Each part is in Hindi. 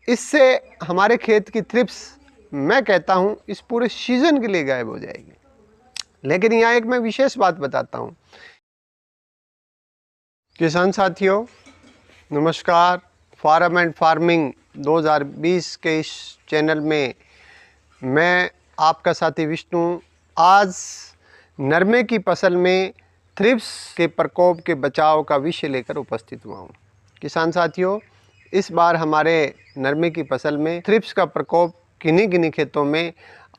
इससे हमारे खेत की थ्रिप्स मैं कहता हूँ इस पूरे सीजन के लिए गायब हो जाएगी। लेकिन यहाँ एक मैं विशेष बात बताता हूँ। किसान साथियों नमस्कार। फार्म एंड फार्मिंग 2020 के इस चैनल में मैं आपका साथी विष्णु आज नरमे की फसल में थ्रिप्स के प्रकोप के बचाव का विषय लेकर उपस्थित हुआ हूँ। किसान साथियों, इस बार हमारे नरमे की फसल में थ्रिप्स का प्रकोप किन्हीं किन्हीं खेतों में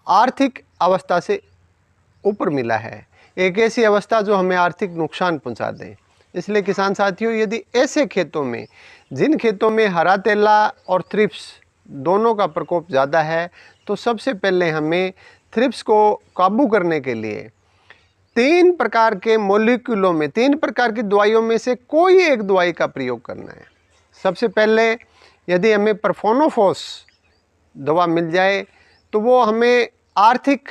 आर्थिक अवस्था से ऊपर मिला है। एक ऐसी अवस्था जो हमें आर्थिक नुकसान पहुंचा दे। इसलिए किसान साथियों, यदि ऐसे खेतों में, जिन खेतों में हरा तेला और थ्रिप्स दोनों का प्रकोप ज़्यादा है, तो सबसे पहले हमें थ्रिप्स को काबू करने के लिए 3 प्रकार के मॉलिक्यूलों में, 3 प्रकार की दवाइयों में से कोई एक दवाई का प्रयोग करना है। सबसे पहले यदि हमें परफोनोफॉस दवा मिल जाए तो वो हमें आर्थिक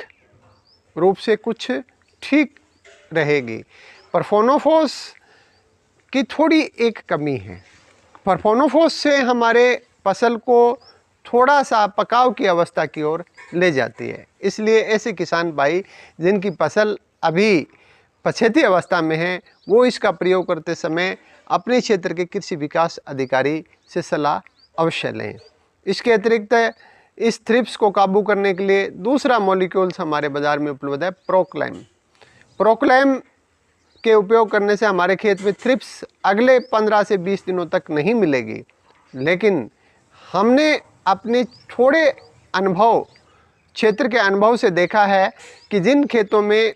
रूप से कुछ ठीक रहेगी। परफोनोफॉस की थोड़ी एक कमी है। परफोनोफॉस से हमारे फसल को थोड़ा सा पकाव की अवस्था की ओर ले जाती है। इसलिए ऐसे किसान भाई जिनकी फसल अभी पछेती अवस्था में है, वो इसका प्रयोग करते समय अपने क्षेत्र के कृषि विकास अधिकारी से सलाह अवश्य लें। इसके अतिरिक्त इस थ्रिप्स को काबू करने के लिए दूसरा मॉलिक्यूल्स हमारे बाज़ार में उपलब्ध है, प्रोक्लेम। प्रोक्लेम के उपयोग करने से हमारे खेत में थ्रिप्स अगले 15 से 20 दिनों तक नहीं मिलेगी। लेकिन हमने अपने थोड़े अनुभव, क्षेत्र के अनुभव से देखा है कि जिन खेतों में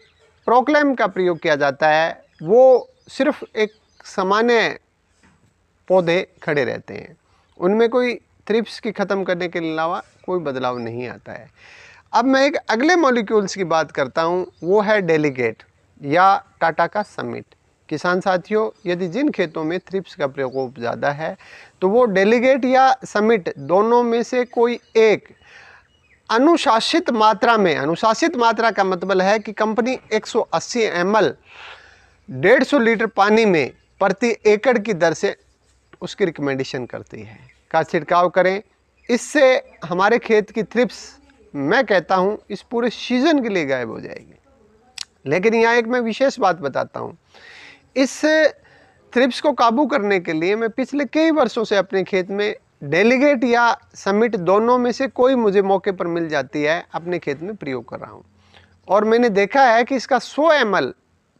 प्रोक्लेम का प्रयोग किया जाता है वो सिर्फ एक सामान्य पौधे खड़े रहते हैं, उनमें कोई थ्रिप्स की ख़त्म करने के अलावा कोई बदलाव नहीं आता है। अब मैं एक अगले मॉलिक्यूल्स की बात करता हूँ, वो है डेलीगेट या टाटा का समिट। किसान साथियों, यदि जिन खेतों में थ्रिप्स का प्रकोप ज़्यादा है तो वो डेलीगेट या समिट दोनों में से कोई एक अनुशासित मात्रा में, अनुशासित मात्रा का मतलब है कि कंपनी 180 ml 150 लीटर पानी में प्रति एकड़ की दर से उसकी रिकमेंडेशन करती है का छिड़काव करें। इससे हमारे खेत की थ्रिप्स मैं कहता हूँ इस पूरे सीजन के लिए गायब हो जाएगी। लेकिन यहाँ एक मैं विशेष बात बताता हूँ। इस थ्रिप्स को काबू करने के लिए मैं पिछले कई वर्षों से अपने खेत में डेलीगेट या समिट दोनों में से कोई मुझे मौके पर मिल जाती है अपने खेत में प्रयोग कर रहा हूँ। और मैंने देखा है कि इसका 100 ml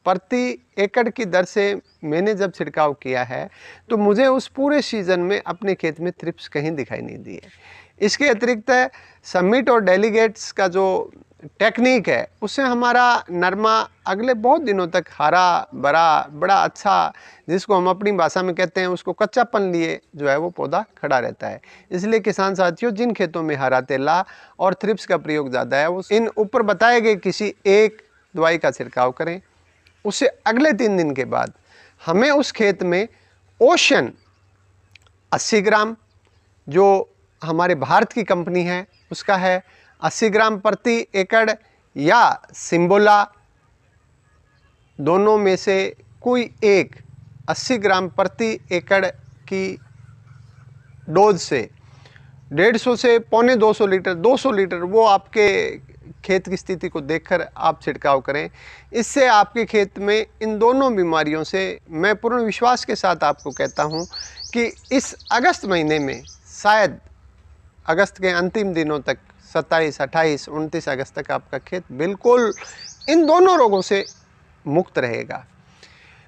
प्रति एकड़ की दर से मैंने जब छिड़काव किया है तो मुझे उस पूरे सीज़न में अपने खेत में थ्रिप्स कहीं दिखाई नहीं दी है। इसके अतिरिक्त समिट और डेलीगेट्स का जो टेक्निक है उससे हमारा नरमा अगले बहुत दिनों तक हरा भरा बड़ा अच्छा, जिसको हम अपनी भाषा में कहते हैं, उसको कच्चापन लिए जो है वो पौधा खड़ा रहता है। इसलिए किसान साथियों, जिन खेतों में हरा तेला और थ्रिप्स का प्रयोग ज़्यादा है वो इन ऊपर बताए गए किसी एक दवाई का छिड़काव करें। उससे अगले 3 दिन के बाद हमें उस खेत में ओशन 80 ग्राम, जो हमारे भारत की कंपनी है उसका है 80 ग्राम प्रति एकड़, या सिम्बोला, दोनों में से कोई एक 80 ग्राम प्रति एकड़ की डोज से 150 से 125 लीटर 200 लीटर वो आपके खेत की स्थिति को देखकर आप छिड़काव करें। इससे आपके खेत में इन दोनों बीमारियों से मैं पूर्ण विश्वास के साथ आपको कहता हूं कि इस अगस्त महीने में, शायद अगस्त के अंतिम दिनों तक, 27, 28, 29 अगस्त तक आपका खेत बिल्कुल इन दोनों रोगों से मुक्त रहेगा।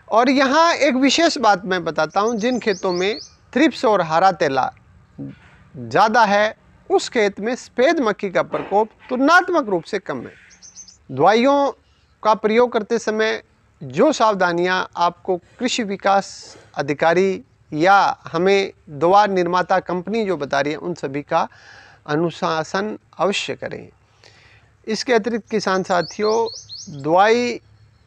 और यहाँ एक विशेष बात मैं बताता हूँ, जिन खेतों में थ्रिप्स और हरा तेला ज़्यादा है उस खेत में सफ़ेद मक्खी का प्रकोप तुलनात्मक रूप से कम है। दवाइयों का प्रयोग करते समय जो सावधानियां आपको कृषि विकास अधिकारी या हमें दवा निर्माता कंपनी जो बता रही है उन सभी का अनुशासन अवश्य करें। इसके अतिरिक्त किसान साथियों, दवाई,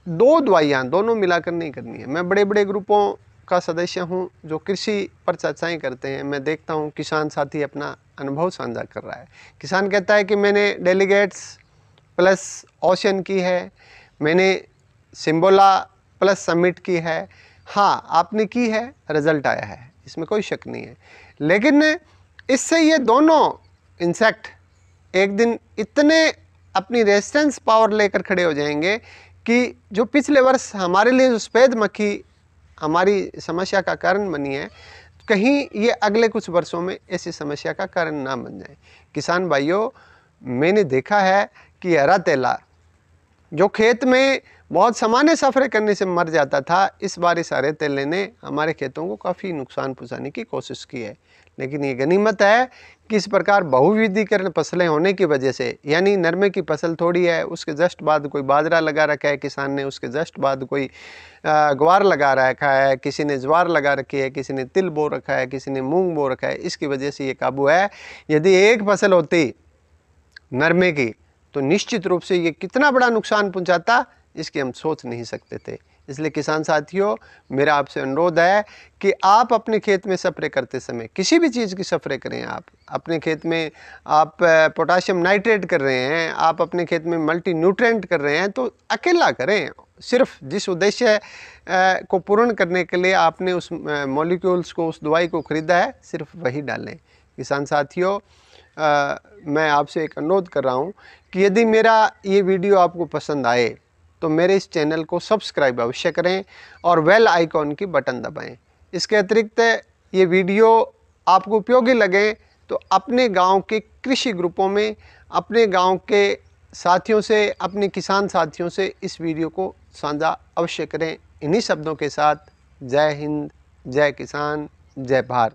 2 दवाइयाँ दोनों मिलाकर नहीं करनी है। मैं बड़े बड़े ग्रुपों का सदस्य हूँ जो कृषि पर चर्चाएं करते हैं। मैं देखता हूँ किसान साथी अपना अनुभव साझा कर रहा है। किसान कहता है कि मैंने डेलीगेट्स प्लस ओशन की है, मैंने सिम्बोला प्लस समिट की है। हाँ, आपने की है, रिजल्ट आया है, इसमें कोई शक नहीं है। लेकिन इससे ये दोनों इंसेक्ट एक दिन इतने अपनी रेजिस्टेंस पावर लेकर खड़े हो जाएंगे कि जो पिछले वर्ष हमारे लिए जो सफ़ेद मक्खी हमारी समस्या का कारण बनी है, कहीं ये अगले कुछ वर्षों में ऐसी समस्या का कारण ना बन जाए। किसान भाइयों, मैंने देखा है कि हरा तेला जो खेत में बहुत सामान्य सफ़रे करने से मर जाता था, इस बार इस हरे तेले ने हमारे खेतों को काफ़ी नुकसान पहुंचाने की कोशिश की है। लेकिन ये गनीमत है कि इस प्रकार बहुविधिकरण फसलें होने की वजह से, यानी नरमे की फसल थोड़ी है, उसके जस्ट बाद कोई बाजरा लगा रखा है किसान ने, उसके जस्ट बाद कोई ग्वार लगा रखा है, किसी ने ज्वार लगा रखी है, किसी ने तिल बो रखा है, किसी ने मूंग बो रखा है, इसकी वजह से ये काबू है। यदि एक फसल होती नरमे की तो निश्चित रूप से ये कितना बड़ा नुकसान पहुंचाता, इसकी हम सोच नहीं सकते थे। इसलिए किसान साथियों, मेरा आपसे अनुरोध है कि आप अपने खेत में स्प्रे करते समय किसी भी चीज़ की स्प्रे करें। आप अपने खेत में आप पोटाशियम नाइट्रेट कर रहे हैं, आप अपने खेत में मल्टी न्यूट्रेंट कर रहे हैं, तो अकेला करें। सिर्फ जिस उद्देश्य को पूर्ण करने के लिए आपने उस मॉलिक्यूल्स को, उस दवाई को खरीदा है, सिर्फ वही डालें। किसान साथियों, मैं आपसे एक अनुरोध कर रहा हूँ कि यदि मेरा ये वीडियो आपको पसंद आए तो मेरे इस चैनल को सब्सक्राइब अवश्य करें और बेल आइकॉन की बटन दबाएं। इसके अतिरिक्त ये वीडियो आपको उपयोगी लगे तो अपने गांव के कृषि ग्रुपों में, अपने गांव के साथियों से, अपने किसान साथियों से इस वीडियो को साझा अवश्य करें। इन्हीं शब्दों के साथ जय हिंद, जय किसान, जय भारत।